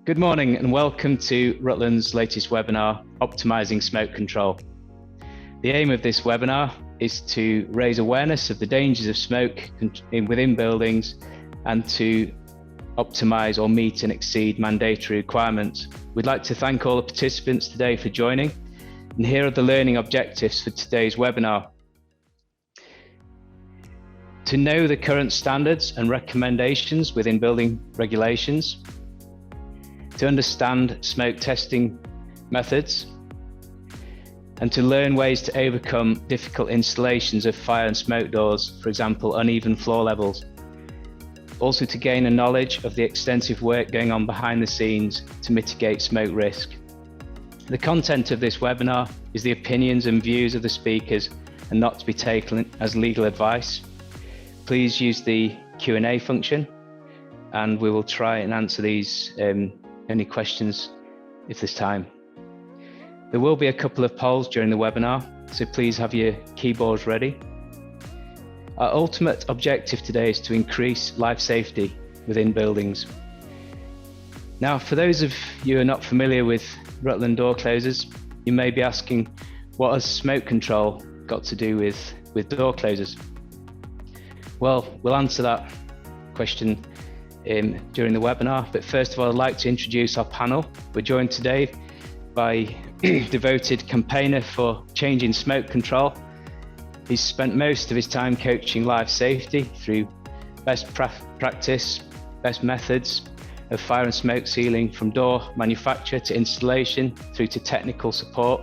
Good morning and welcome to Rutland's latest webinar, Optimising Smoke Control. The aim of this webinar is to raise awareness of the dangers of smoke within buildings and to optimise or meet and exceed mandatory requirements. We'd like to thank all the participants today for joining, and here are the learning objectives for today's webinar. To know the current standards and recommendations within building regulations, to understand smoke testing methods, and to learn ways to overcome difficult installations of fire and smoke doors, for example, uneven floor levels. Also to gain a knowledge of the extensive work going on behind the scenes to mitigate smoke risk. The content of this webinar is the opinions and views of the speakers and not to be taken as legal advice. Please use the Q&A function and we will try and answer these any questions if there's time. There will be a couple of polls during the webinar, so please have your keyboards ready. Our ultimate objective today is to increase life safety within buildings. Now, for those of you who are not familiar with Rutland door closers, you may be asking, what has smoke control got to do with door closers? Well, we'll answer that question during the webinar, but first of all, I'd like to introduce our panel. We're joined today by devoted campaigner for changing smoke control. He's spent most of his time coaching life safety through best practice, best methods of fire and smoke sealing from door manufacture to installation through to technical support.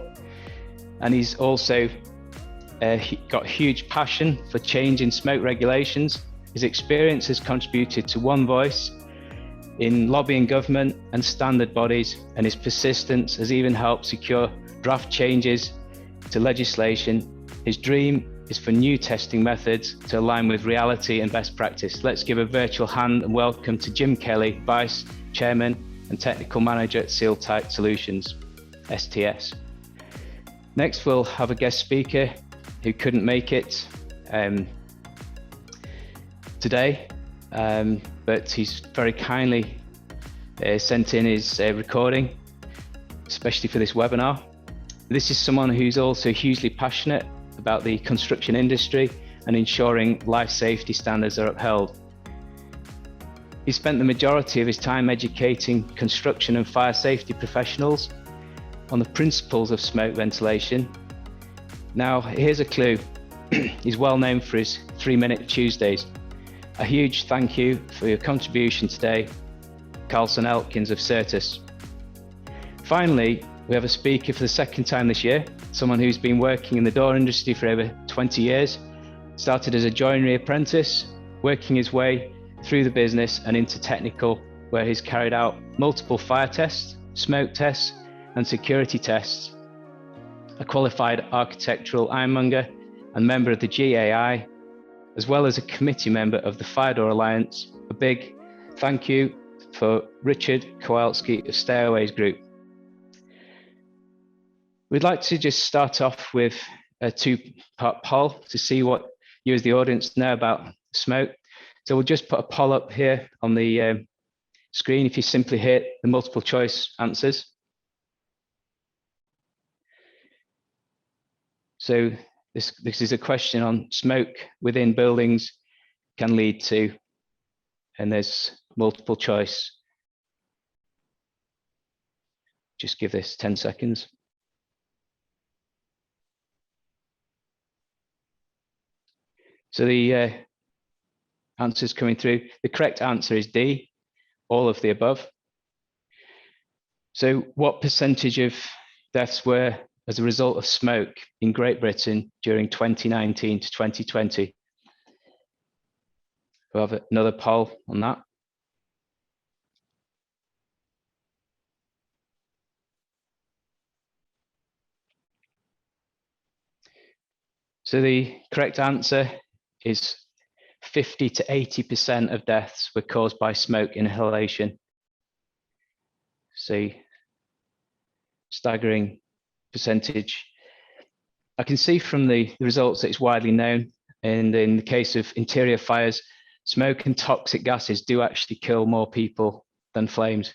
And he's also got huge passion for changing smoke regulations. His experience has contributed to One Voice in lobbying government and standard bodies, and his persistence has even helped secure draft changes to legislation. His dream is for new testing methods to align with reality and best practice. Let's give a virtual hand and welcome to Jim Kelly, Vice Chairman and Technical Manager at Seal Tight Solutions, STS. Next, we'll have a guest speaker who couldn't make it today, but he's very kindly sent in his recording, especially for this webinar. This is someone who's also hugely passionate about the construction industry and ensuring life safety standards are upheld. He spent the majority of his time educating construction and fire safety professionals on the principles of smoke ventilation. Now, here's a clue. He's well known for his 3-minute Tuesdays. A huge thank you for your contribution today, Carlson Elkins of Certus. Finally, we have a speaker for the second time this year, someone who's been working in the door industry for over 20 years, started as a joinery apprentice, working his way through the business and into technical, where he's carried out multiple fire tests, smoke tests, and security tests. A qualified architectural ironmonger and member of the GAI, as well as a committee member of the Fire Door Alliance. A big thank you for Richard Kowalski of Stairways Group. We'd like to just start off with a two-part poll to see what you as the audience know about smoke. So we'll just put a poll up here on the screen if you simply hit the multiple choice answers. So this is a question on smoke within buildings can lead to, and there's multiple choice. Just give this 10 seconds. So the answers coming through. The correct answer is D, all of the above. So what percentage of deaths were as a result of smoke in Great Britain during 2019 to 2020? We'll have another poll on that. So the correct answer is 50 to 80% of deaths were caused by smoke inhalation. So staggering percentage. I can see from the results that it's widely known, and in the case of interior fires, smoke and toxic gases do actually kill more people than flames.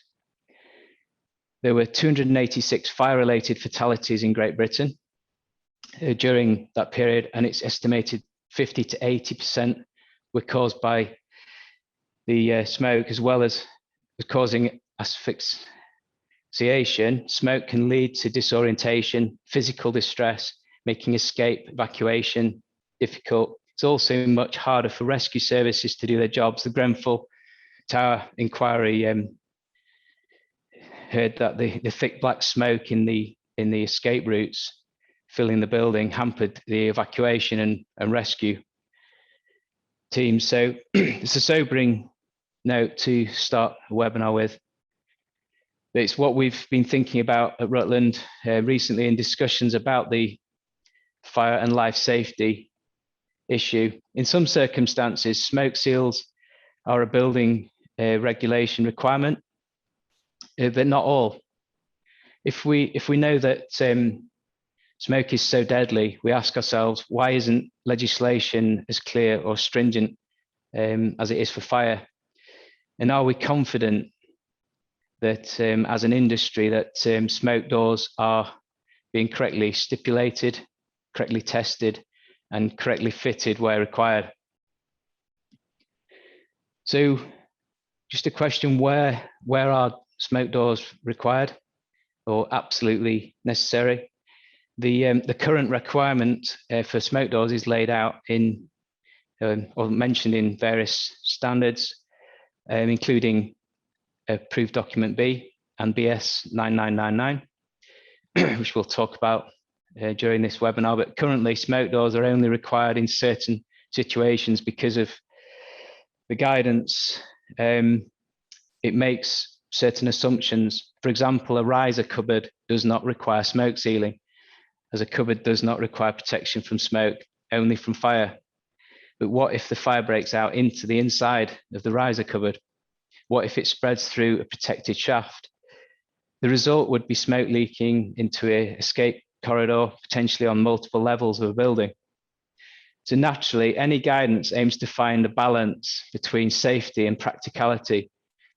There were 286 fire-related fatalities in Great Britain during that period, and it's estimated 50 to 80% were caused by the smoke, as well as causing asphyxiation. Smoke can lead to disorientation, physical distress, making escape, evacuation difficult. It's also much harder for rescue services to do their jobs. The Grenfell Tower inquiry heard that the thick black smoke in the escape routes filling the building hampered the evacuation and rescue teams. So it's a sobering note to start a webinar with. It's what we've been thinking about at Rutland recently in discussions about the fire and life safety issue. In some circumstances, smoke seals are a building regulation requirement, but not all. If we know that smoke is so deadly, we ask ourselves, why isn't legislation as clear or stringent as it is for fire? And are we confident that as an industry that smoke doors are being correctly stipulated, correctly tested, and correctly fitted where required? So just a question, where are smoke doors required or absolutely necessary? The current requirement for smoke doors is laid out in or mentioned in various standards, including Approved Document B and BS 9999, which we'll talk about during this webinar. But currently, smoke doors are only required in certain situations because of the guidance. It makes certain assumptions. For example, a riser cupboard does not require smoke sealing, as a cupboard does not require protection from smoke, only from fire. But what if the fire breaks out into the inside of the riser cupboard? What if it spreads through a protected shaft? The result would be smoke leaking into an escape corridor, potentially on multiple levels of a building. So naturally, any guidance aims to find a balance between safety and practicality,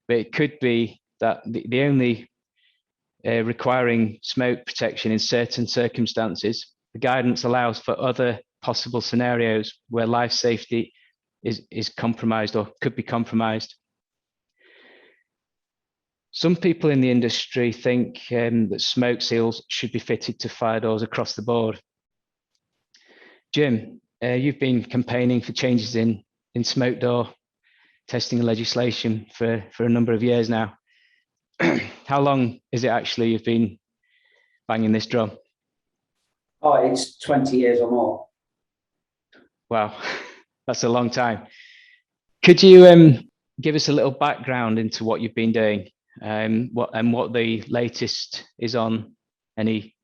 but it could be that the only requiring smoke protection in certain circumstances, the guidance allows for other possible scenarios where life safety is compromised or could be compromised. Some people in the industry think that smoke seals should be fitted to fire doors across the board. Jim, you've been campaigning for changes in smoke door testing legislation for a number of years now. How long is it actually you've been banging this drum? Oh, it's 20 years or more. Wow, that's a long time. Could you give us a little background into what you've been doing, what the latest is on any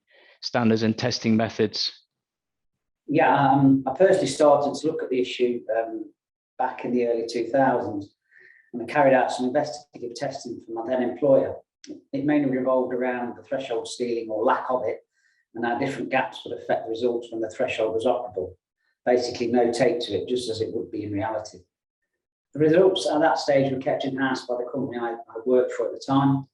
standards and testing methods? Yeah, I personally started to look at the issue back in the early 2000s, and I carried out some investigative testing for my then employer. It mainly revolved around the threshold sealing or lack of it, and how different gaps would affect the results when the threshold was operable. Basically, no tape to it, just as it would be in reality. The results at that stage were kept in-house by the company I worked for at the time.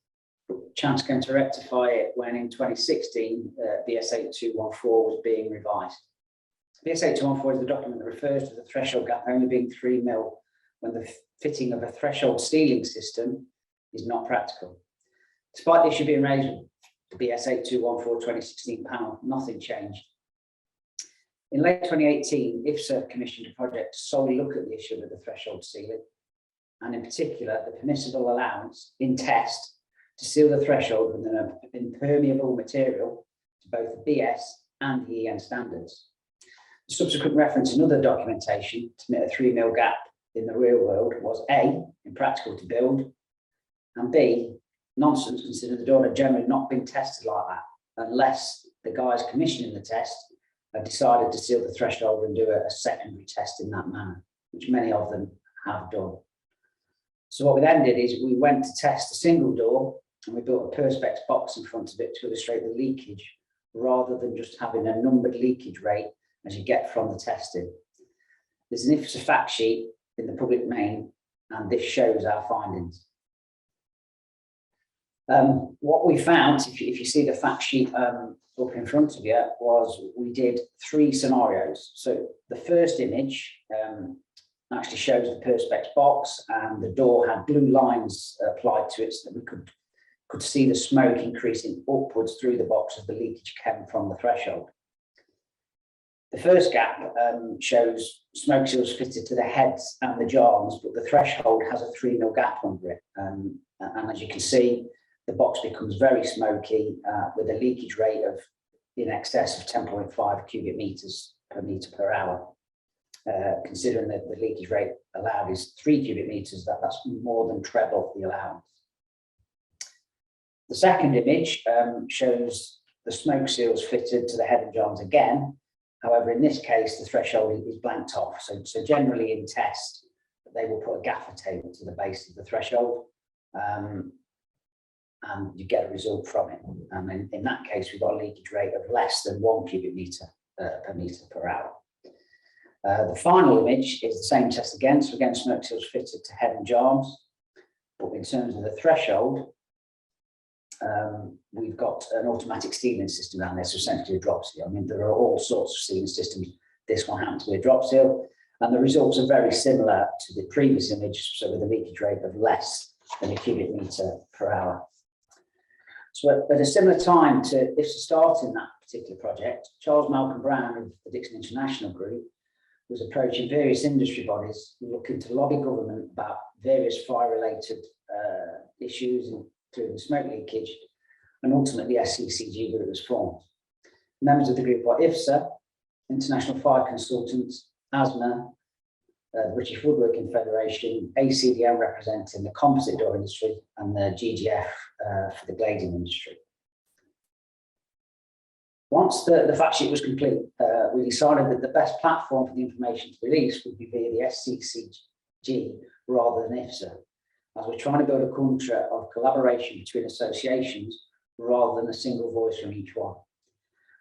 Chance came to rectify it when in 2016, BS 8214 was being revised. BS 8214 is the document that refers to the threshold gap only being 3 mil when the fitting of a threshold sealing system is not practical. Despite the issue being raised with the BS 8214 2016 panel, nothing changed. In late 2018, IFSA commissioned a project to solely look at the issue of the threshold sealing, and in particular, the permissible allowance in test to seal the threshold with an impermeable material to both the BS and the EN standards. The subsequent reference in other documentation to meet a 3 mil gap in the real world was A, impractical to build, and B, nonsense, considering the door had generally not been tested like that, unless the guys commissioning the test had decided to seal the threshold and do a secondary test in that manner, which many of them have done. So what we then did is we went to test a single door, and we built a perspex box in front of it to illustrate the leakage, rather than just having a numbered leakage rate as you get from the testing. There's an IFSA fact sheet in the public domain, and this shows our findings. What we found, if you see the fact sheet up in front of you, was we did 3 scenarios. So the first image actually shows the perspex box, and the door had blue lines applied to it so that we could see the smoke increasing upwards through the box as the leakage came from the threshold. The first gap shows smoke seals fitted to the heads and the jars, but the threshold has a 3 mil gap under it. And as you can see, the box becomes very smoky with a leakage rate of in excess of 10.5 cubic meters per meter per hour. Considering that the leakage rate allowed is 3 cubic meters, that's more than treble the allowance. The second image shows the smoke seals fitted to the head and jars again. However, in this case, the threshold is blanked off. So generally in test, they will put a gaffer tape to the base of the threshold, and you get a result from it. And in that case, we've got a leakage rate of less than 1 cubic meter per meter per hour. The final image is the same test again. So again, smoke seals fitted to head and jars, but in terms of the threshold, we've got an automatic sealing system down there, so essentially a drop seal. I mean, there are all sorts of sealing systems. This one happens to be a drop seal, and the results are very similar to the previous image, so with a leakage rate of less than a cubic meter per hour. So at a similar time to IFSA starting that particular project, Charles Malcolm Brown of the Dixon International Group was approaching various industry bodies looking to lobby government about various fire-related issues, including smoke leakage, and ultimately SCCG group was formed. Members of the group are IFSA, International Fire Consultants, ASMA, the British Woodworking Federation, ACDM representing the composite door industry, and the GGF for the glazing industry. Once the fact sheet was complete, we decided that the best platform for the information to release would be via the SCCG rather than IFSA, as we're trying to build a culture of collaboration between associations rather than a single voice from each one.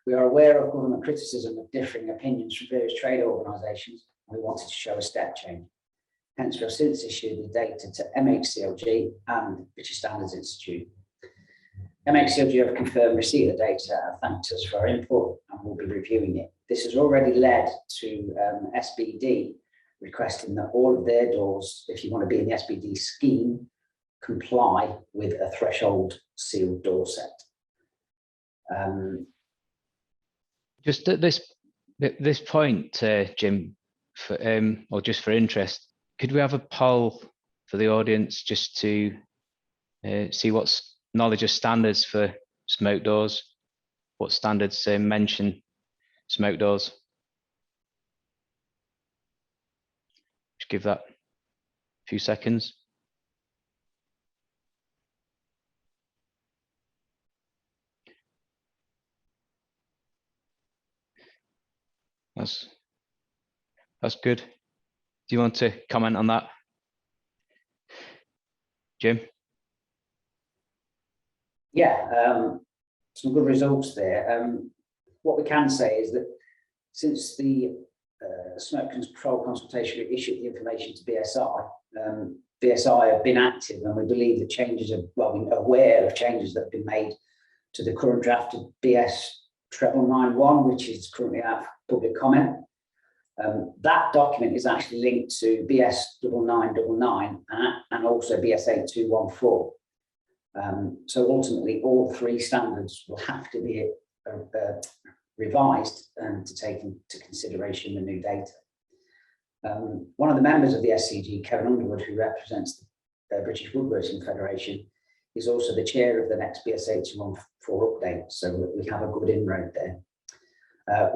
We are aware of government criticism of differing opinions from various trade organisations, and we wanted to show a step change. Hence, we have since issued the data to MHCLG and British Standards Institute. MHCLG have confirmed receipt of the data and thanked us for our input, and will be reviewing it. This has already led to SBD requesting that all of their doors, if you want to be in the SBD scheme, comply with a threshold sealed door set. Just at this point, Jim, or just for interest, could we have a poll for the audience just to see what's knowledge of standards for smoke doors? What standards mention smoke doors? Just give that a few seconds. That's good. Do you want to comment on that, Jim? Yeah, some good results there. What we can say is that since the smoke control consultation group issued the information to BSI, BSI have been active, and we believe the changes are, well, we're aware of changes that have been made to the current drafted BS 991, which is currently out for public comment. That document is actually linked to BS 9999 and also BS 8214. So ultimately, all 3 standards will have to be revised to take into consideration the new data. One of the members of the SCG, Kevin Underwood, who represents the British Woodworking Federation, is also the chair of the next BS 8214 update, so we have a good inroad there.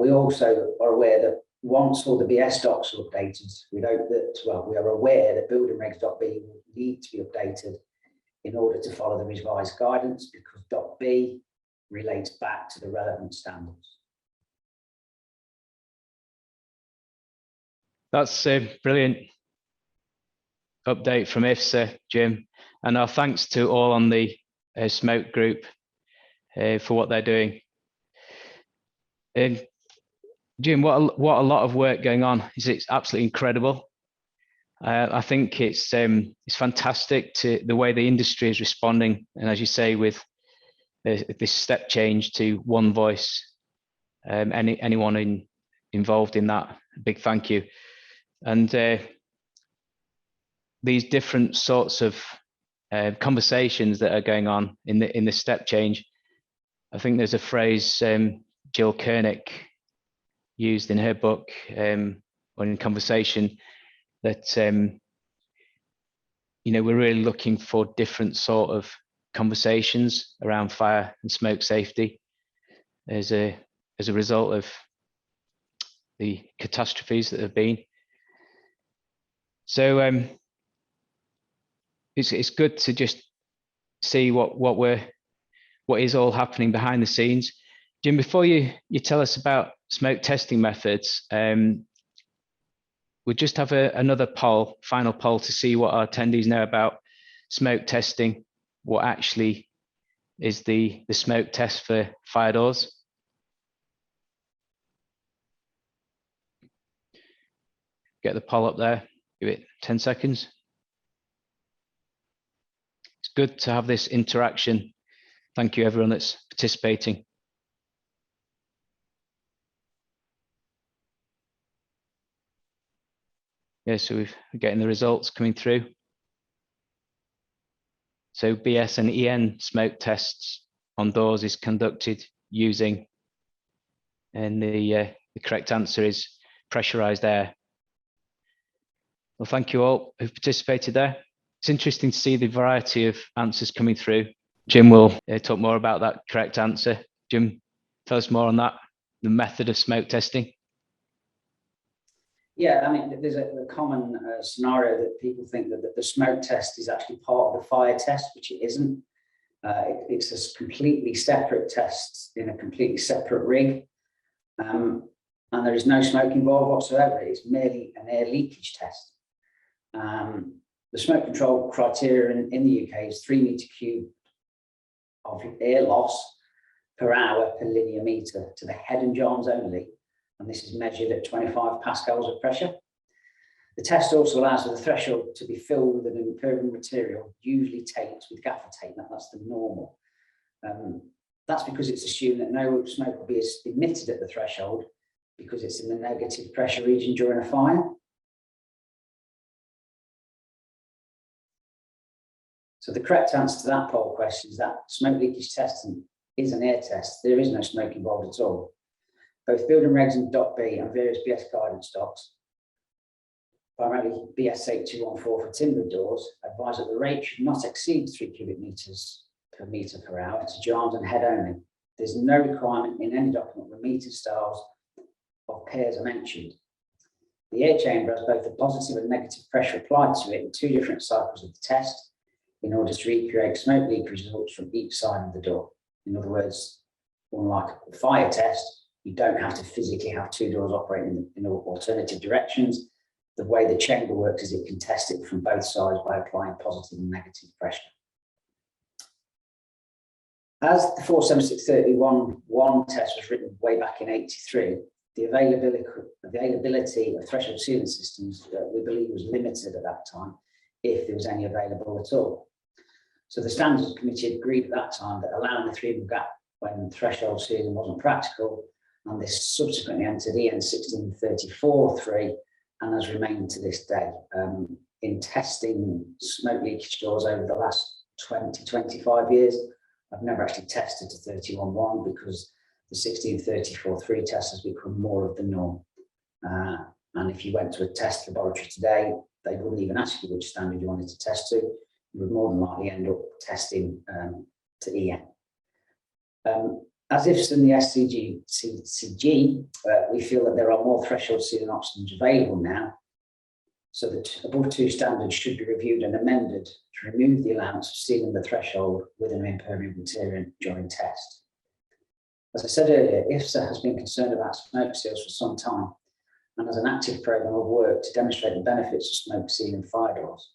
We also are aware that once all the BS docs are updated, we hope that, well, we are aware that building regs.b will need to be updated in order to follow the revised guidance, because .b relates back to the relevant standards. That's a brilliant update from IFSA, Jim, and our thanks to all on the smoke group for what they're doing. Jim, what a lot of work going on. It's absolutely incredible. I think it's fantastic to the way the industry is responding, and as you say, with this step change to one voice. Anyone involved in that, big thank you. And these different sorts of conversations that are going on in the step change. I think there's a phrase Jill Kernick used in her book or in conversation that we're really looking for different sort of conversations around fire and smoke safety as a result of the catastrophes that have been. So it's good to just see what is all happening behind the scenes. Jim, before you tell us about smoke testing methods, we'll just have another final poll to see what our attendees know about smoke testing, what actually is the smoke test for fire doors. Get the poll up there, give it 10 seconds. It's good to have this interaction. Thank you everyone that's participating. Yeah, so we're getting the results coming through. So BS and EN smoke tests on doors is conducted using, and the correct answer is pressurized air. Well, thank you all who've participated there. It's interesting to see the variety of answers coming through. Jim will talk more about that correct answer. Jim, tell us more on that, the method of smoke testing. Yeah, I mean, there's a common scenario that people think that the smoke test is actually part of the fire test, which it isn't. It's a completely separate test in a completely separate rig. And there is no smoke involved whatsoever. It's merely an air leakage test. The smoke control criteria in the UK is 3 metre cubed of air loss per hour per linear metre to the head and arms only. And this is measured at 25 pascals of pressure. The test also allows for the threshold to be filled with an impermeable material, usually taped with gaffer tape. That's the normal. That's because it's assumed that no smoke will be emitted at the threshold because it's in the negative pressure region during a fire. So the correct answer to that poll question is that smoke leakage testing is an air test. There is no smoke involved at all. Both building regs and .B and various BS guidance docs, primarily BS 8214 for timber doors, advise that the rate should not exceed 3 cubic meters per meter per hour to jars and head only. There's no requirement in any document where meter styles of pairs are mentioned. The air chamber has both a positive and negative pressure applied to it in 2 different cycles of the test in order to recreate smoke leakage results from each side of the door. In other words, unlike a fire test, you don't have to physically have 2 doors operating in alternative directions. The way the chamber works is it can test it from both sides by applying positive and negative pressure. As the 47631-1 test was written way back in '83, the availability of threshold sealing systems we believe was limited at that time, if there was any available at all. So the Standards Committee agreed at that time that allowing the 3 gap when threshold sealing wasn't practical, and this subsequently entered EN 1634-3 and has remained to this day. In testing smoke leakage doors over the last 20-25 years, I've never actually tested to 31.1 because the 1634-3 test has become more of the norm. And if you went to a test laboratory today, they wouldn't even ask you which standard you wanted to test to. You would more than likely end up testing to EN. As if in the SCG, we feel that there are more threshold sealing options available now, so that above 2 standards should be reviewed and amended to remove the allowance of sealing the threshold with an impermeable material during test. As I said earlier, IFSA has been concerned about smoke seals for some time and has an active programme of work to demonstrate the benefits of smoke sealing fire doors.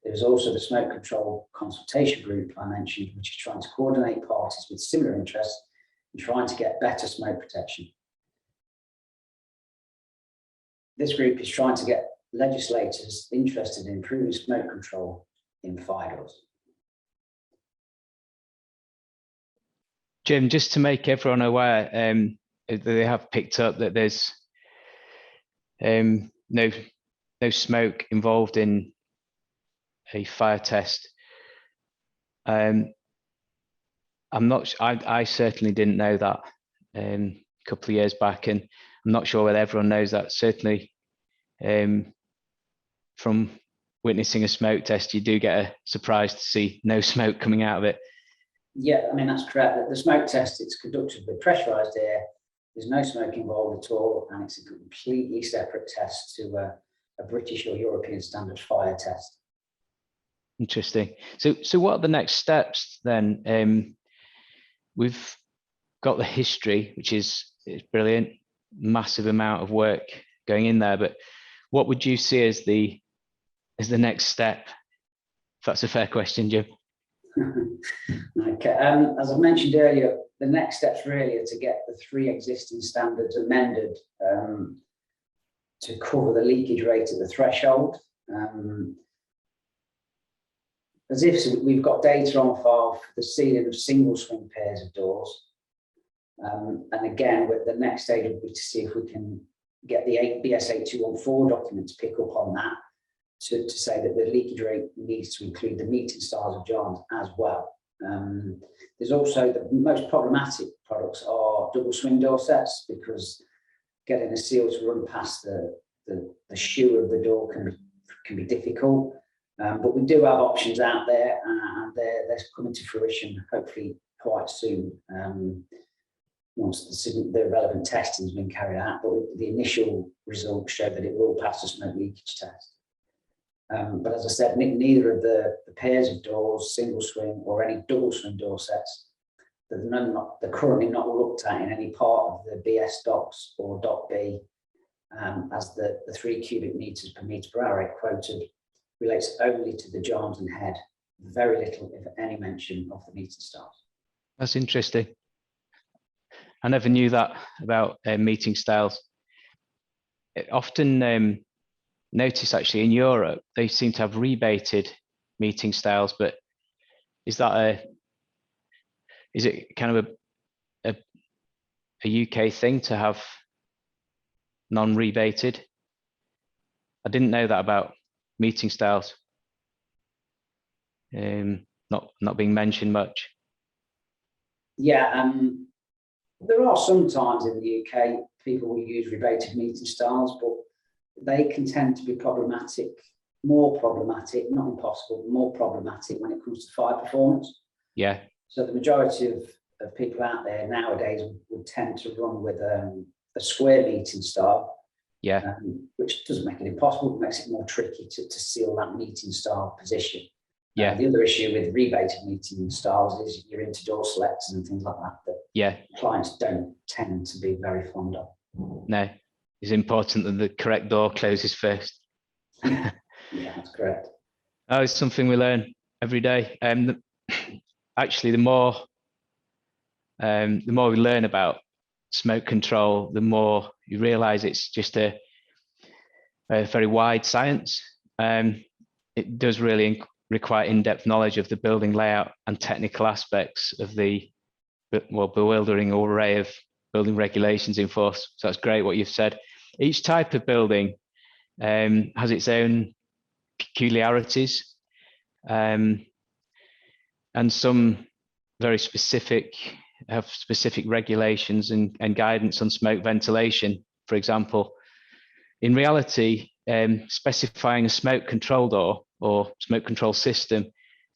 There is also the smoke control consultation group I mentioned, which is trying to coordinate parties with similar interests and trying to get better smoke protection. This group is trying to get legislators interested in improving smoke control in fire doors. Jim, just to make everyone aware, they have picked up that there's no smoke involved in a fire test. I'm not. I certainly didn't know that a couple of years back, and I'm not sure whether everyone knows that. Certainly, from witnessing a smoke test, you do get a surprise to see no smoke coming out of it. Yeah, I mean, that's correct. The smoke test, it's conducted with pressurized air. There's no smoke involved at all, and it's a completely separate test to a British or European standard fire test. Interesting. So what are the next steps then? We've got the history, which is brilliant, massive amount of work going in there. But what would you see as the next step? If that's a fair question, Jim. Okay. As I mentioned earlier, the next steps really are to get the 3 existing standards amended to cover the leakage rate at the threshold. As if we've got data on file for the sealing of single swing pairs of doors. And again, with the next stage would be to see if we can get the BS 8214 document to pick up on that to say that the leakage rate needs to include the meeting styles of jars as well. There's also the most problematic products are double swing door sets, because getting a seal to run past the shoe of the door can be difficult. But we do have options out there, and they're coming to fruition hopefully quite soon. Once the relevant testing has been carried out, but the initial results show that it will pass the smoke leakage test. But as I said, neither of the pairs of doors, single swing or any double swing door sets, they're currently not looked at in any part of the BS docs or Doc B, as the 3 cubic meters per meter per hour quoted relates only to the jambs and head. Very little, if any, mention of the meeting styles. That's interesting. I never knew that about meeting styles. Often notice actually in Europe, they seem to have rebated meeting styles, but is it kind of a UK thing to have non-rebated? I didn't know that about meeting styles. Not being mentioned much. Yeah, there are some times in the UK people will use rebated meeting styles, but they can tend to be problematic, more problematic, not impossible, but more problematic when it comes to fire performance. Yeah. So the majority of people out there nowadays would tend to run with a square meeting style. Yeah. Which doesn't make it impossible, but makes it more tricky to seal that meeting style position. Yeah. The other issue with rebated meeting styles is you're into door selectors and things like that clients don't tend to be very fond of. No, it's important that the correct door closes first. Yeah, that's correct. Oh, it's something we learn every day. Actually, the more we learn about smoke control, the more you realize it's just a very wide science. It does really require in-depth knowledge of the building layout and technical aspects of the bewildering array of building regulations in force. So that's great what you've said. Each type of building has its own peculiarities, and some very specific have specific regulations and guidance on smoke ventilation, for example. In reality, specifying a smoke control door or smoke control system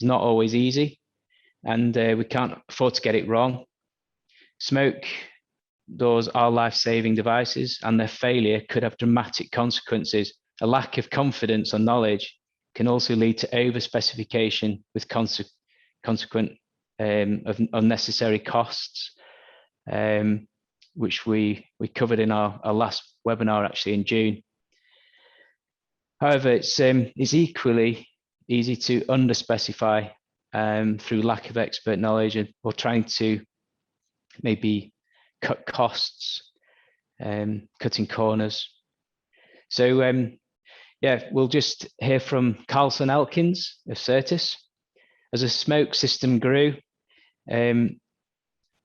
is not always easy, and we can't afford to get it wrong. Smoke doors are life-saving devices, and their failure could have dramatic consequences. A lack of confidence or knowledge can also lead to over-specification with consequent of unnecessary costs, which we covered in our last webinar actually in June. However, it's equally easy to under-specify through lack of expert knowledge or trying to maybe cut costs, cutting corners. So Yeah, we'll just hear from Carlson Elkins of Certis. As a smoke system grew,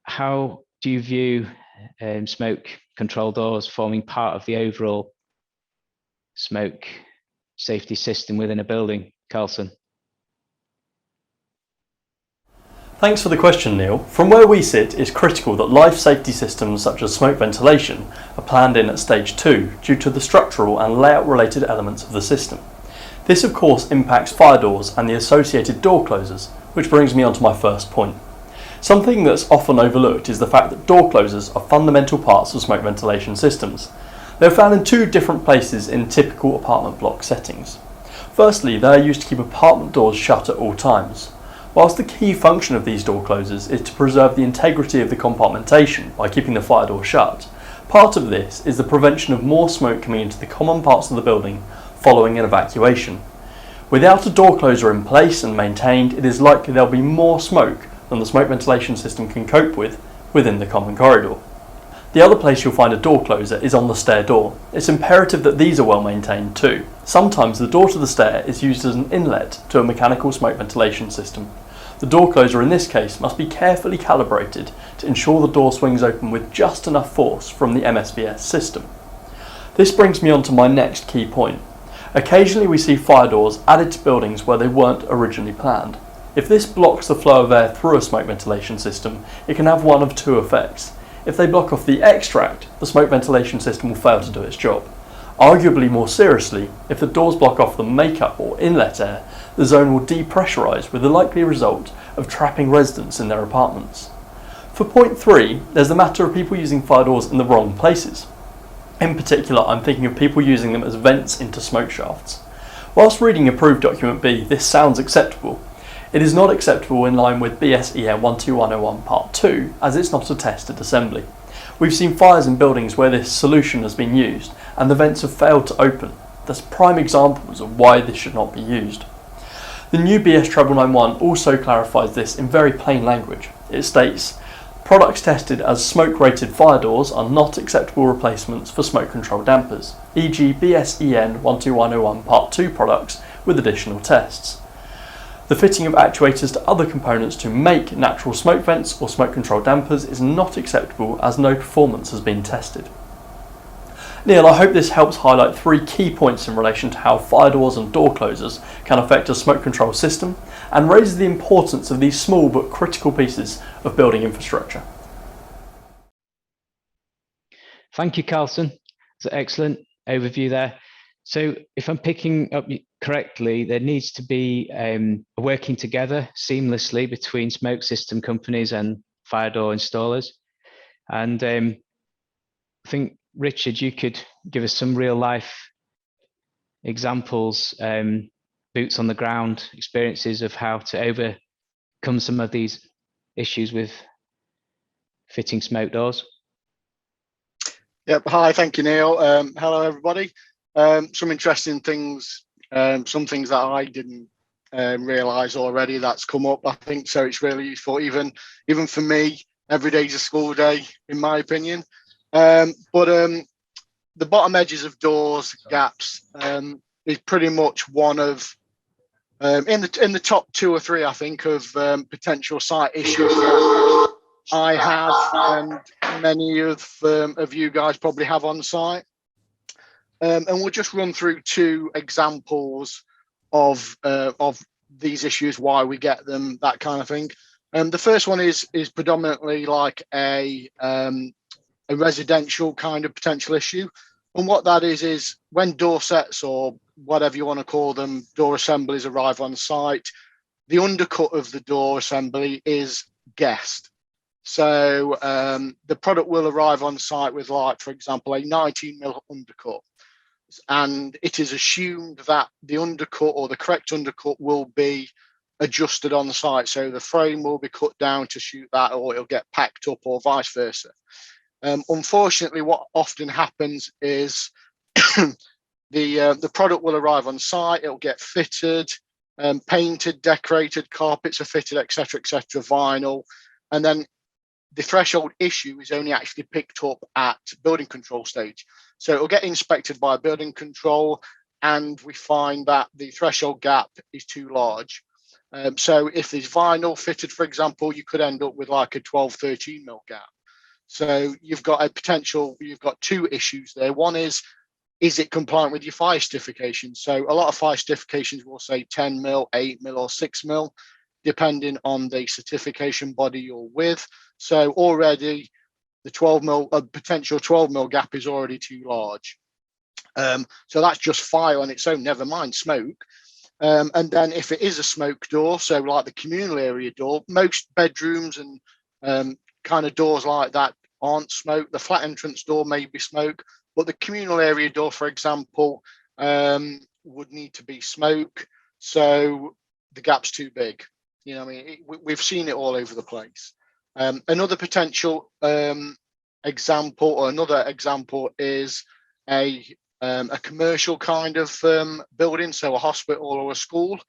how do you view smoke control doors forming part of the overall smoke safety system within a building, Carlson? Thanks for the question, Neil. From where we sit, it's critical that life safety systems such as smoke ventilation are planned in at stage 2 due to the structural and layout related elements of the system. This of course impacts fire doors and the associated door closers, which brings me on to my first point. Something that's often overlooked is the fact that door closers are fundamental parts of smoke ventilation systems. They're found in 2 different places in typical apartment block settings. Firstly, they are used to keep apartment doors shut at all times. Whilst the key function of these door closers is to preserve the integrity of the compartmentation by keeping the fire door shut, part of this is the prevention of more smoke coming into the common parts of the building following an evacuation. Without a door closer in place and maintained, it is likely there will be more smoke than the smoke ventilation system can cope with within the common corridor. The other place you'll find a door closer is on the stair door. It's imperative that these are well maintained too. Sometimes the door to the stair is used as an inlet to a mechanical smoke ventilation system. The door closer in this case must be carefully calibrated to ensure the door swings open with just enough force from the MSVS system. This brings me on to my next key point. Occasionally we see fire doors added to buildings where they weren't originally planned. If this blocks the flow of air through a smoke ventilation system, it can have one of 2 effects. If they block off the extract, the smoke ventilation system will fail to do its job. Arguably more seriously, if the doors block off the makeup or inlet air, the zone will depressurise with the likely result of trapping residents in their apartments. For point 3, there's the matter of people using fire doors in the wrong places. In particular, I'm thinking of people using them as vents into smoke shafts. Whilst reading approved document B, this sounds acceptable. It is not acceptable in line with BSEN 12101 Part 2, as it's not a tested assembly. We've seen fires in buildings where this solution has been used and the vents have failed to open. That's prime examples of why this should not be used. The new BS 991 also clarifies this in very plain language. It states, products tested as smoke-rated fire doors are not acceptable replacements for smoke control dampers, e.g. BSEN 12101 Part 2 products with additional tests. The fitting of actuators to other components to make natural smoke vents or smoke control dampers is not acceptable as no performance has been tested. Neil, I hope this helps highlight 3 key points in relation to how fire doors and door closers can affect a smoke control system and raises the importance of these small but critical pieces of building infrastructure. Thank you, Carlson. It's an excellent overview there. So if I'm picking up correctly, there needs to be working together seamlessly between smoke system companies and fire door installers. And I think, Richard, you could give us some real life examples, boots on the ground experiences of how to overcome some of these issues with fitting smoke doors. Yep. Hi, thank you, Neil. Hello, everybody. Some interesting things, some things that I didn't realise already that's come up, I think, so it's really useful, even for me. Every day's a school day, in my opinion. But the bottom edges of doors, gaps, is pretty much one of, in the top 2 or 3, I think, of potential site issues that I have and many of you guys probably have on site. And we'll just run through 2 examples of these issues, why we get them, that kind of thing. The first one is predominantly like a residential kind of potential issue. And what that is when door sets or whatever you want to call them, door assemblies arrive on site, the undercut of the door assembly is guessed. So the product will arrive on site with, like, for example, a 19mm undercut. And it is assumed that the undercut or the correct undercut will be adjusted on the site. So the frame will be cut down to suit that, or it'll get packed up, or vice versa. Unfortunately, what often happens is the product will arrive on site, it'll get fitted, painted, decorated, carpets are fitted, etc., vinyl, and then the threshold issue is only actually picked up at building control stage. So it'll get inspected by building control. and we find that the threshold gap is too large. So if there's vinyl fitted, for example, you could end up with like a 12, 13 mil gap. So you've got two issues there. One is it compliant with your fire certification? So a lot of fire certifications will say 10 mil, 8 mil, or 6 mil, depending on the certification body you're with. So already the 12 mil, a potential 12 mil gap is already too large. So that's just fire on its own, never mind smoke. And then if it is a smoke door, so like the communal area door, most bedrooms and kind of doors like that aren't smoke. The flat entrance door may be smoke, but the communal area door, for example, would need to be smoke. So the gap's too big. You know, I mean, we've seen it all over the place. Another potential example, or another example, is a commercial kind of building, so a hospital or a school,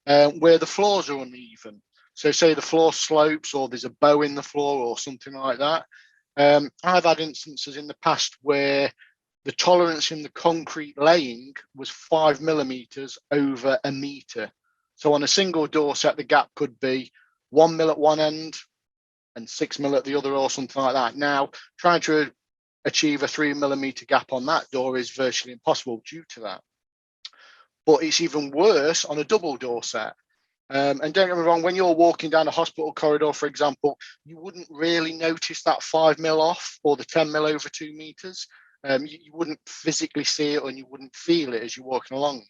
where the floors are uneven. So say the floor slopes, or there's a bow in the floor or something like that. I've had instances in the past where the tolerance in the concrete laying was 5 millimeters over a meter. So on a single door set, the gap could be 1 mil at one end and 6 mil at the other, or something like that. Now, trying to achieve a 3 millimeter gap on that door is virtually impossible due to that. But it's even worse on a double door set. And don't get me wrong, when you're walking down a hospital corridor, for example, you wouldn't really notice that 5 mil off or the 10 mil over 2 meters. You wouldn't physically see it, and you wouldn't feel it as you're walking along.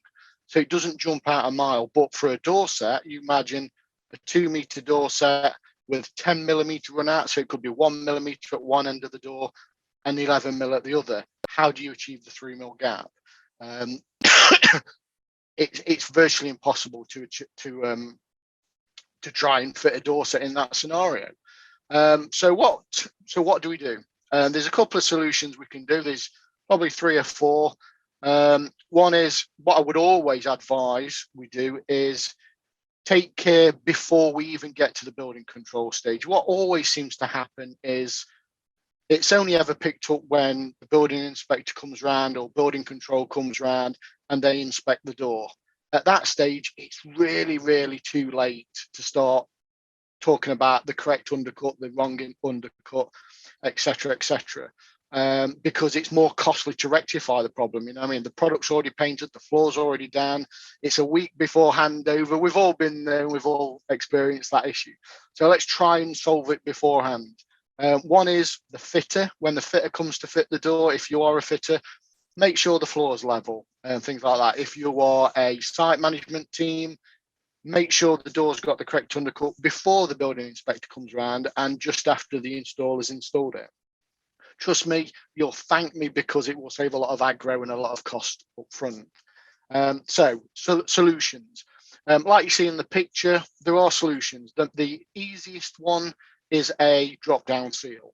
So it doesn't jump out a mile. But for a door set, you imagine a 2 meter door set with 10 millimeter run out. So it could be 1 millimeter at one end of the door and 11 mil at the other. How do you achieve the 3 mil gap? It's virtually impossible to try and fit a door set in that scenario. So what do we do? There's a couple of solutions we can do. There's probably 3 or 4. One is, what I would always advise we do is take care before we even get to the building control stage. What always seems to happen is it's only ever picked up when the building inspector comes round or building control comes round and they inspect the door. At that stage, it's really, really too late to start talking about the correct undercut, the wrong undercut, etc., etc. Because it's more costly to rectify the problem. You know, I mean, the product's already painted, the floor's already down. It's a week before handover. We've all been there, we've all experienced that issue. So let's try and solve it beforehand. One is the fitter. When the fitter comes to fit the door, if you are a fitter, make sure the floor is level and things like that. If you are a site management team, make sure the door's got the correct undercut before the building inspector comes around and just after the installer's installed it. Trust me, you'll thank me, because it will save a lot of aggro and a lot of cost up front. So solutions. Like you see in the picture, there are solutions. The easiest one is a drop-down seal.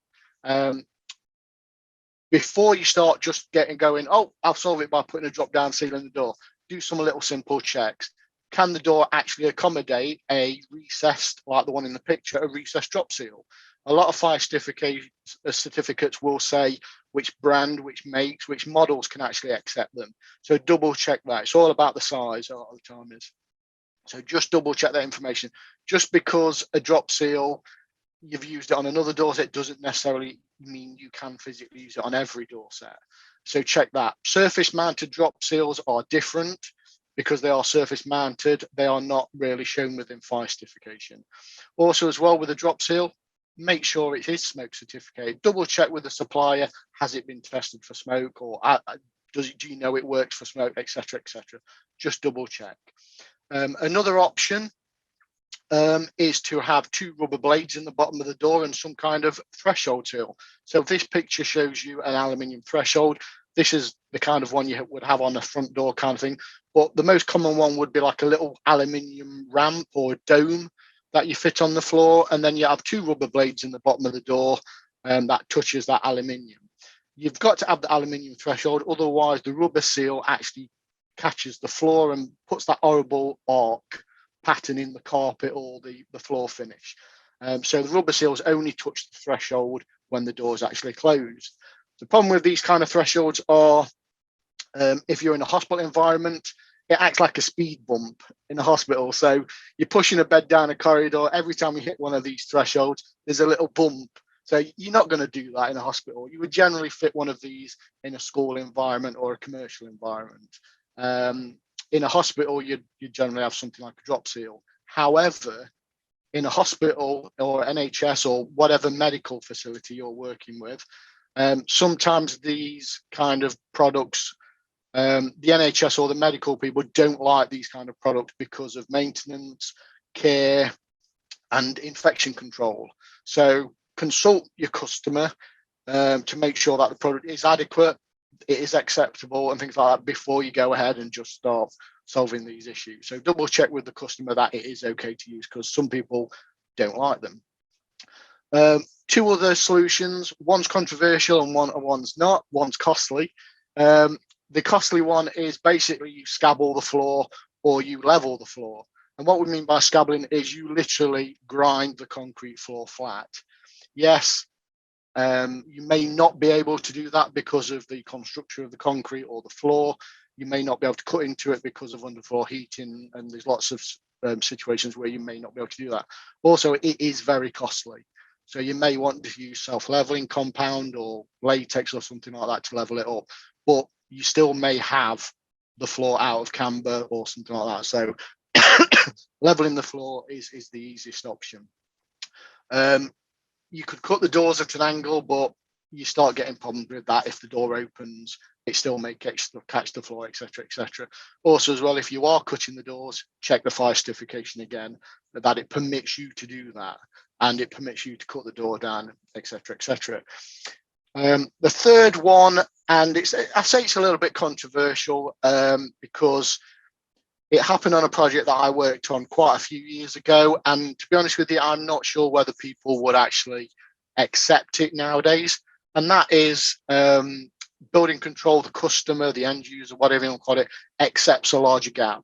Before you start just going, oh, I'll solve it by putting a drop-down seal in the door, do some little simple checks. Can the door actually accommodate a recessed, like the one in the picture, a recessed drop seal? A lot of fire certificates will say which brand, which makes, which models can actually accept them. So double check that. It's all about the size a lot of the time is. So just double check that information. Just because a drop seal, you've used it on another door set, doesn't necessarily mean you can physically use it on every door set. So check that. Surface mounted drop seals are different because they are surface mounted. They are not really shown within fire certification. Also as well, with a drop seal, make sure it is smoke certificate. Double check with the supplier, has it been tested for smoke, or do you know it works for smoke, etc., etc. Just double check. Another option is to have 2 rubber blades in the bottom of the door and some kind of threshold seal. So this picture shows you an aluminium threshold. This is the kind of one you would have on a front door kind of thing. But the most common one would be like a little aluminium ramp or dome that you fit on the floor. And then you have 2 rubber blades in the bottom of the door that touches that aluminium. You've got to have the aluminium threshold. Otherwise, the rubber seal actually catches the floor and puts that horrible arc pattern in the carpet or the floor finish. So the rubber seals only touch the threshold when the door is actually closed. The problem with these kind of thresholds are If you're in a hospital environment, it acts like a speed bump in a hospital. So you're pushing a bed down a corridor. Every time you hit one of these thresholds, there's a little bump. So you're not going to do that in a hospital. You would generally fit one of these in a school environment or a commercial environment. In a hospital, you generally have something like a drop seal. However, in a hospital or NHS or whatever medical facility you're working with, sometimes these kind of products, the NHS or the medical people don't like these kind of products because of maintenance, care, and infection control. So consult your customer to make sure that the product is adequate, it is acceptable, and things like that before you go ahead and just start solving these issues. So double check with the customer that it is okay to use, because some people don't like them. Two other solutions, one's controversial and one's not. One's costly. The costly one is basically you scabble the floor or you level the floor. And what we mean by scabbling is you literally grind the concrete floor flat. Yes, you may not be able to do that because of the construction of the concrete or the floor. You may not be able to cut into it because of underfloor heating, and there's lots of situations where you may not be able to do that. Also, it is very costly. So you may want to use self-leveling compound or latex or something like that to level it up, but you still may have the floor out of camber or something like that. So leveling the floor is the easiest option. You could cut the doors at an angle, but you start getting problems with that. If the door opens, it still may catch the floor, etc., etc. Also, as well, if you are cutting the doors, check the fire certification again, that it permits you to do that, and it permits you to cut the door down, etc., etc. The third one, and I say it's a little bit controversial because it happened on a project that I worked on quite a few years ago, and to be honest with you, I'm not sure whether people would actually accept it nowadays. And that is building control, the customer, the end user, whatever you want to call it, accepts a larger gap.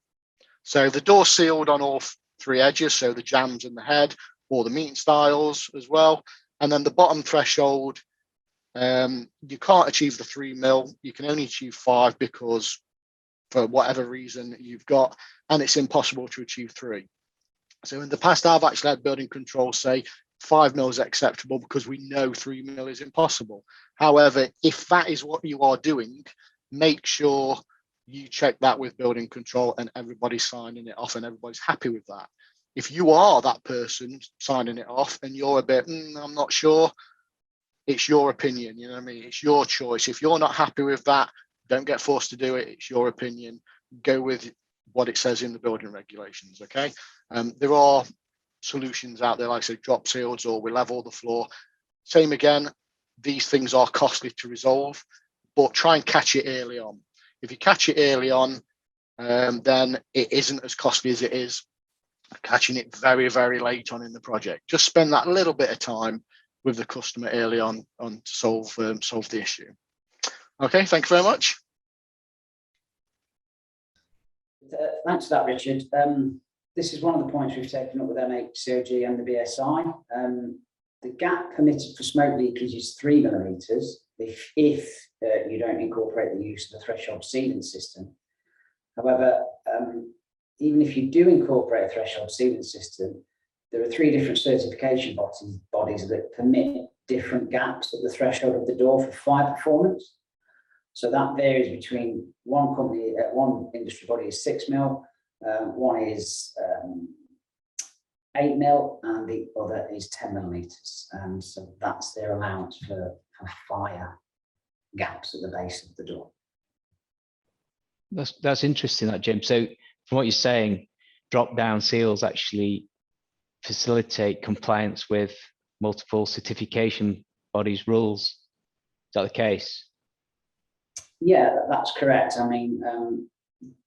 So the door sealed on all three edges, so the jambs and the head, or the meeting stiles as well. And then the bottom threshold, you can't achieve the 3 mil, you can only achieve 5 because for whatever reason you've got, and it's impossible to achieve 3. So in the past, I've actually had building control say 5 mil is acceptable because we know 3 mil is impossible. However, if that is what you are doing, make sure you check that with building control and everybody's signing it off and everybody's happy with that. If you are that person signing it off and you're a bit, I'm not sure, it's your opinion, you know what I mean? It's your choice. If you're not happy with that, don't get forced to do it. It's your opinion. Go with what it says in the building regulations, okay? There are solutions out there, like I say, drop seals or we level the floor. Same again, these things are costly to resolve, but try and catch it early on. If you catch it early on, then it isn't as costly as it is catching it very, very late on in the project. Just spend that little bit of time with the customer early on to solve the issue. Okay, thank you very much. Thanks for that, Richard. This is one of the points we've taken up with MHCOG and the BSI. The gap permitted for smoke leakage is 3 millimetres if you don't incorporate the use of the threshold sealant system. However, even if you do incorporate a threshold sealant system, there are 3 different certification bodies that permit different gaps at the threshold of the door for fire performance. So that varies between one industry body is 6 mil, one is 8 mil, and the other is 10 millimetres. And so that's their allowance for fire gaps at the base of the door. That's interesting, that, Jim. So from what you're saying, drop-down seals actually facilitate compliance with multiple certification bodies' rules. Is that the case? Yeah, that's correct. I mean,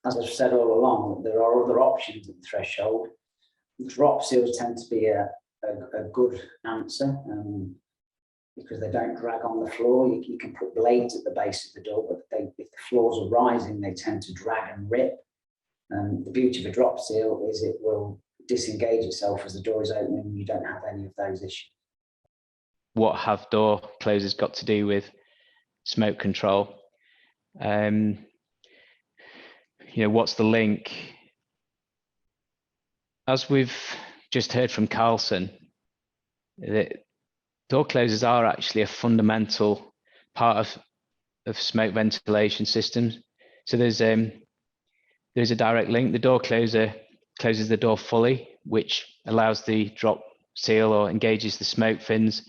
as I've said all along, there are other options at the threshold. Drop seals tend to be a good answer because they don't drag on the floor. You can put blades at the base of the door, but if the floors are rising, they tend to drag and rip. The beauty of a drop seal is it will disengage itself as the door is opening and you don't have any of those issues. What have door closers got to do with smoke control? what's the link? As we've just heard from Carlson, that door closers are actually a fundamental part of smoke ventilation systems. So there's a direct link. The door closer closes the door fully, which allows the drop seal or engages the smoke fins.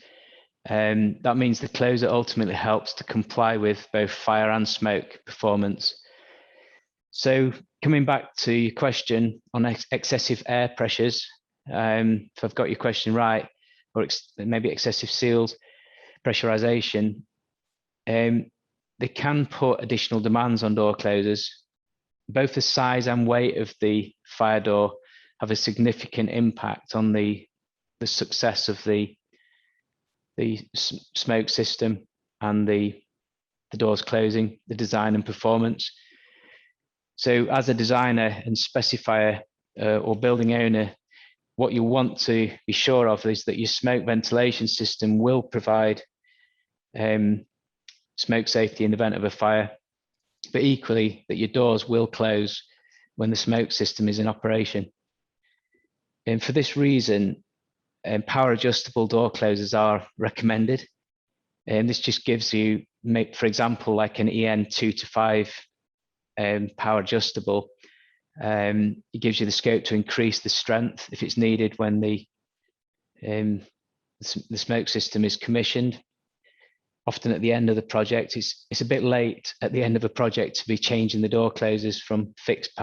That means the closer ultimately helps to comply with both fire and smoke performance. So coming back to your question on excessive air pressures, if I've got your question right, or maybe excessive seals, pressurization, they can put additional demands on door closers. Both the size and weight of the fire door have a significant impact on the success of the smoke system and the doors closing, the design and performance. So as a designer and specifier or building owner, what you want to be sure of is that your smoke ventilation system will provide smoke safety in the event of a fire, but equally that your doors will close when the smoke system is in operation. And for this reason, power adjustable door closers are recommended. And this just gives you, for example, like an EN 2 to 5 power adjustable. It gives you the scope to increase the strength if it's needed when the smoke system is commissioned. Often at the end of the project, it's a bit late at the end of a project to be changing the door closers from fixed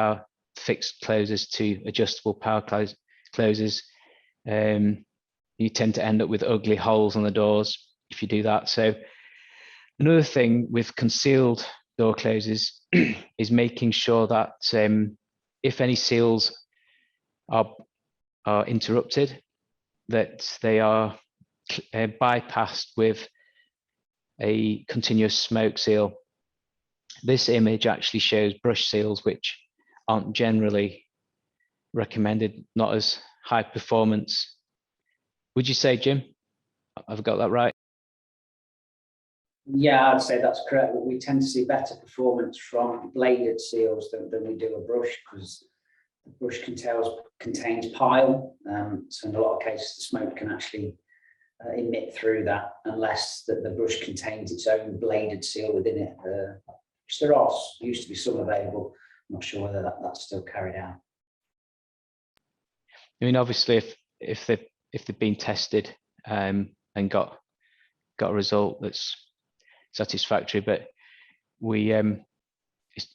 closers to adjustable power closers. You tend to end up with ugly holes on the doors if you do that. So another thing with concealed door closers is making sure that if any seals are interrupted, that they are bypassed with a continuous smoke seal. This image actually shows brush seals, which aren't generally recommended, not as high performance. Would you say, Jim? I've got that right? Yeah, I'd say that's correct. We tend to see better performance from bladed seals than we do a brush, because the brush contains pile. So in a lot of cases, the smoke can actually emit through that, unless the brush contains its own bladed seal within it. Which there used to be some available. I'm not sure whether that's still carried out. I mean, obviously, if they've been tested and got a result that's satisfactory, but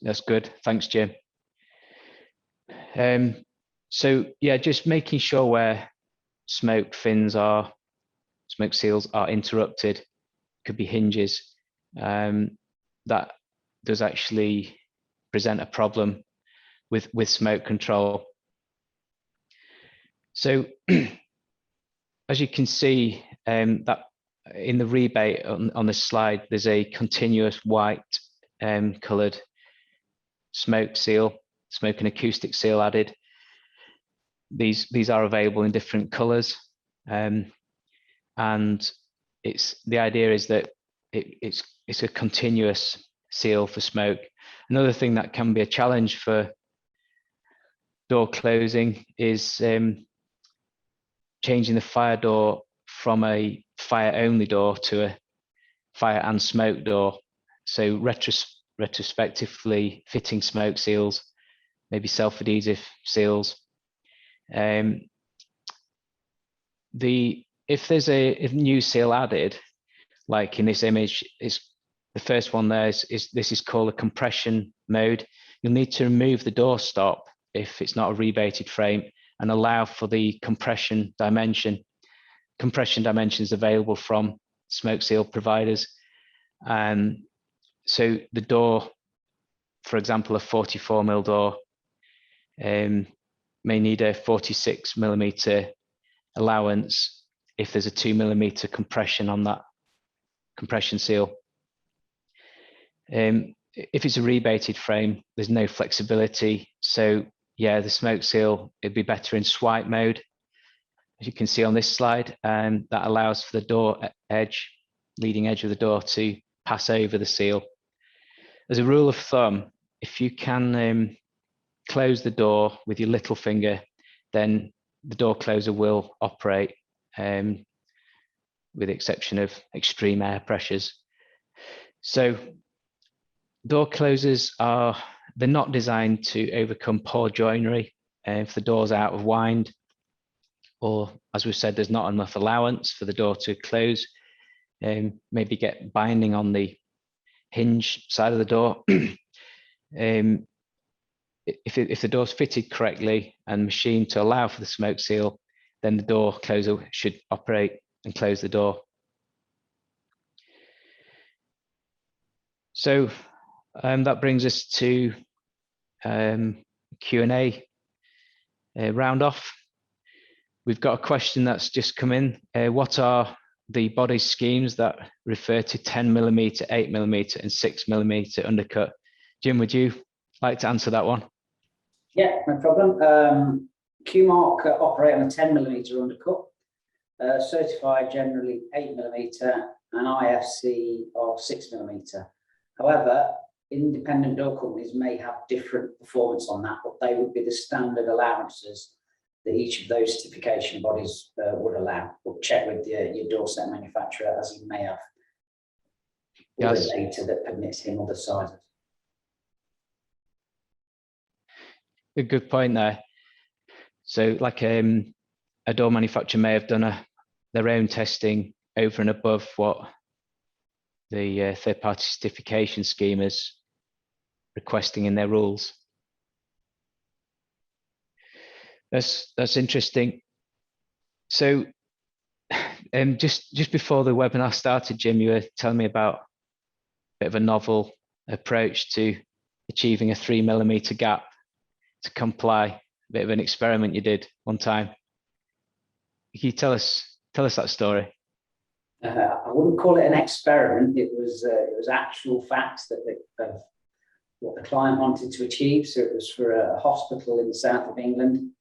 that's good. Thanks, Jim. So yeah, just making sure where smoke seals are interrupted, could be hinges, that does actually present a problem with smoke control. So as you can see, that in the rebate on this slide, there's a continuous white coloured smoke and acoustic seal added. These are available in different colours, and the idea is that it's a continuous seal for smoke. Another thing that can be a challenge for door closing is changing the fire door from a fire only door to a fire and smoke door. So retrospectively fitting smoke seals, maybe self-adhesive seals. If there's a new seal added, like in this image, is the first one there this is called a compression mode. You'll need to remove the door stop if it's not a rebated frame and allow for the compression dimension. Compression dimensions available from smoke seal providers. So the door, for example, a 44mm door may need a 46mm allowance if there's a 2mm compression on that compression seal. If it's a rebated frame, there's no flexibility. So yeah, the smoke seal, it'd be better in swipe mode, as you can see on this slide, and that allows for the door edge, leading edge of the door, to pass over the seal. As a rule of thumb, if you can close the door with your little finger, then the door closer will operate, with the exception of extreme air pressures. So door closers they're not designed to overcome poor joinery. If the door's out of wind, or as we've said, there's not enough allowance for the door to close, maybe get binding on the hinge side of the door. If the door's fitted correctly and machined to allow for the smoke seal, then the door closer should operate and close the door. So that brings us to Q&A round off. We've got a question that's just come in. What are the body schemes that refer to 10mm, 8mm and 6mm undercut? Jim, would you like to answer that one? Yeah, no problem. Qmark operate on a 10mm undercut, certified generally 8mm, and IFC are 6mm. However, independent door companies may have different performance on that, but they would be the standard allowances that each of those certification bodies would allow. But check with your door set manufacturer, as he may have other data that permits him other sizes. A good point there. So like a door manufacturer may have done their own testing over and above what the third-party certification scheme is requesting in their rules. That's interesting. So just before the webinar started, Jim, you were telling me about a bit of a novel approach to achieving a 3mm gap to comply, a bit of an experiment you did one time. Can you tell us that story? I wouldn't call it an experiment. It was actual facts of what the client wanted to achieve. So it was for a hospital in the south of England.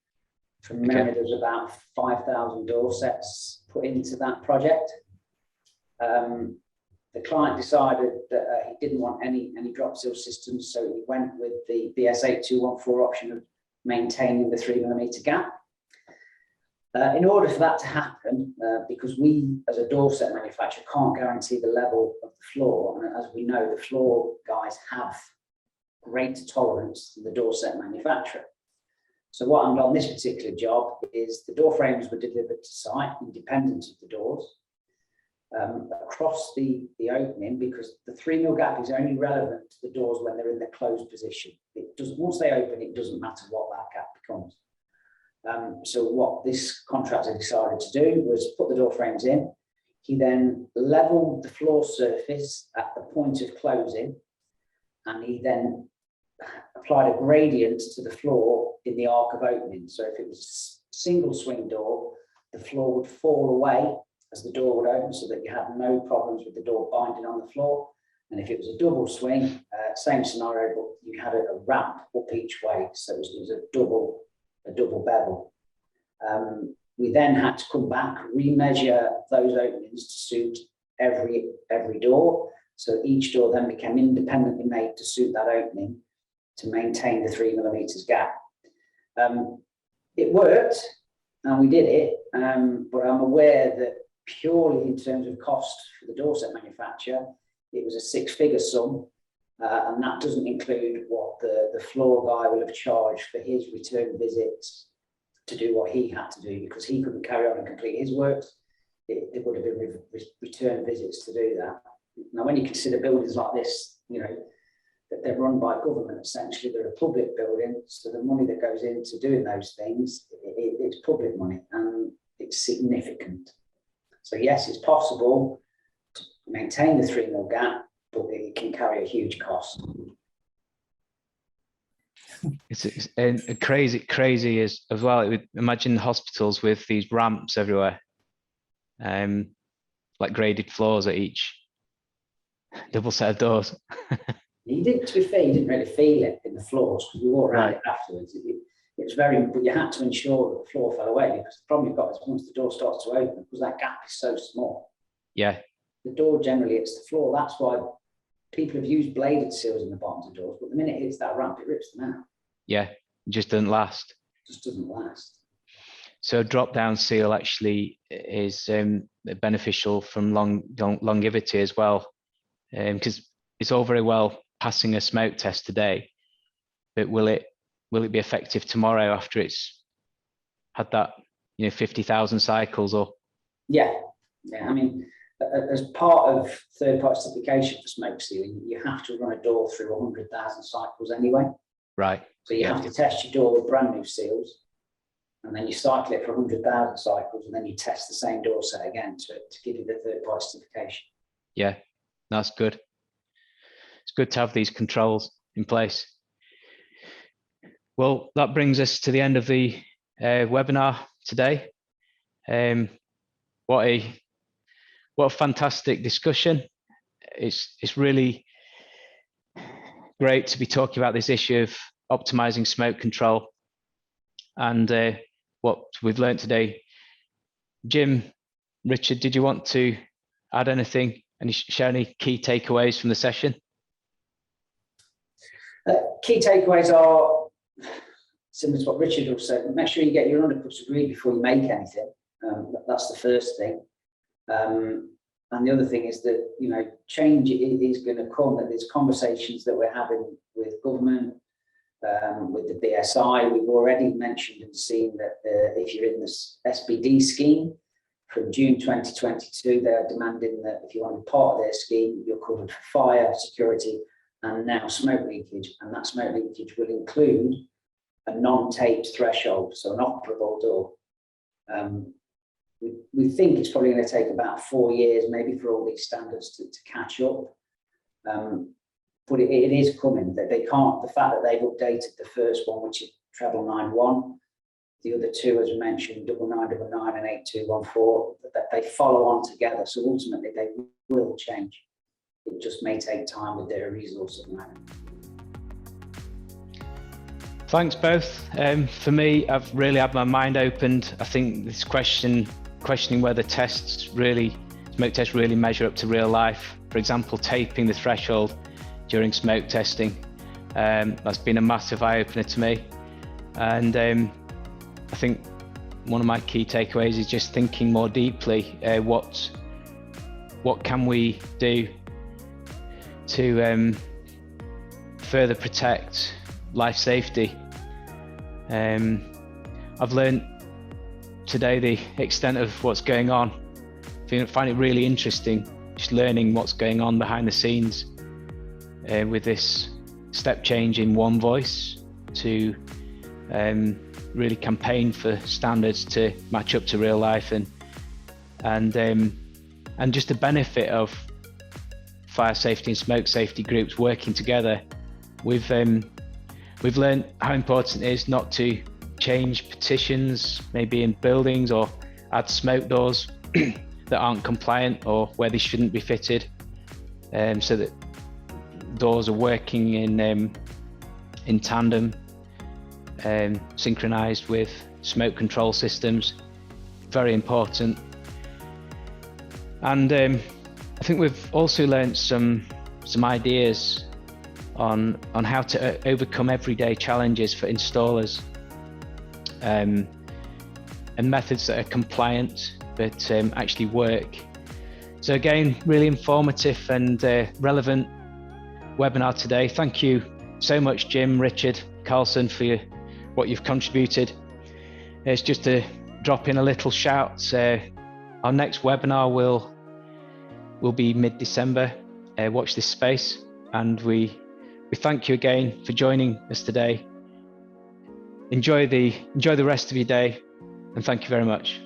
From memory, there was about 5,000 door sets put into that project. The client decided that he didn't want any drop seal systems, so he went with the BS8214 option of maintaining the 3mm gap. In order for that to happen, because we as a door set manufacturer can't guarantee the level of the floor, and as we know, the floor guys have greater tolerance than the door set manufacturer. So what happened on this particular job is the door frames were delivered to site independent of the doors. Across the opening, because the 3mm gap is only relevant to the doors when they're in the closed position. It doesn't, once they open, it doesn't matter what that gap becomes. So what this contractor decided to do was put the door frames in. He then leveled the floor surface at the point of closing, and he then applied a gradient to the floor in the arc of opening. So if it was a single swing door, the floor would fall away as the door would open, so that you had no problems with the door binding on the floor. And if it was a double swing, same scenario, but you had a ramp up each way, so it was a double bevel. We then had to come back, remeasure those openings to suit every door. So each door then became independently made to suit that opening to maintain the 3mm gap. It worked, and we did it, but I'm aware that purely in terms of cost for the door set manufacturer, it was a six-figure sum, and that doesn't include what the floor guy will have charged for his return visits to do what he had to do, because he couldn't carry on and complete his works. It would have been return visits to do that. Now, when you consider buildings like this, you know, that they're run by government, essentially, they're a public building, so the money that goes into doing those things, it's public money, and it's significant. So yes, it's possible to maintain the 3mm gap, but it can carry a huge cost. It's crazy as well. It would imagine hospitals with these ramps everywhere, like graded floors at each double set of doors. To be fair, you didn't really feel it in the floors because we walked around it afterwards. It was but you had to ensure that the floor fell away, because the problem you've got is once the door starts to open, because that gap is so small. Yeah. The door generally hits the floor. That's why people have used bladed seals in the bottoms of doors, but the minute it hits that ramp, it rips them out. Yeah. It just doesn't last. Just doesn't last. So a drop-down seal actually is beneficial from longevity as well, because it's all very well passing a smoke test today, but will it be effective tomorrow after it's had that 50,000 cycles? Or yeah, I mean, as part of third-party certification for smoke sealing, you have to run a door through 100,000 cycles anyway. Right. So you have to test your door with brand new seals, and then you cycle it for 100,000 cycles, and then you test the same door set again to give you the third-party certification. Yeah, that's good. It's good to have these controls in place. Well, that brings us to the end of the webinar today. What a fantastic discussion. It's really great to be talking about this issue of optimizing smoke control and what we've learned today. Jim, Richard, did you want to add anything and share any key takeaways from the session? Key takeaways are similar to what Richard also said. Make sure you get your undercuts agreed before you make anything. That's the first thing. And the other thing is that, change is going to come, that there's conversations that we're having with government, with the BSI. We've already mentioned and seen that if you're in this SBD scheme from June 2022, they're demanding that if you want to be part of their scheme, you're covered for fire, security, and now smoke leakage. And that smoke leakage will include a non-taped threshold, so an operable door. We think it's probably going to take about 4 years, maybe, for all these standards to catch up. But it is coming. That they can't. The fact that they've updated the first one, which is treble 91, the other two, as we mentioned, 9999 and 8214, that they follow on together. So ultimately, they will change. It just may take time with their resources. Thanks both. For me, I've really had my mind opened. I think this questioning whether smoke tests really measure up to real life. For example, taping the threshold during smoke testing. That's been a massive eye-opener to me. And I think one of my key takeaways is just thinking more deeply, what can we do to further protect life safety. I've learned today the extent of what's going on. I find it really interesting just learning what's going on behind the scenes with this step change in One Voice to really campaign for standards to match up to real life, and just the benefit of fire safety and smoke safety groups working together. We've learned how important it is not to change petitions, maybe in buildings, or add smoke doors that aren't compliant or where they shouldn't be fitted, so that doors are working in tandem, synchronized with smoke control systems. Very important. And I think we've also learned some ideas on how to overcome everyday challenges for installers, and methods that are compliant but actually work. So again, really informative and relevant webinar today. Thank you so much, Jim, Richard, Carlson, for what you've contributed. It's just to drop in a little shout. Our next webinar will be mid-December. Watch this space, and we thank you again for joining us today. Enjoy the rest of your day, and thank you very much.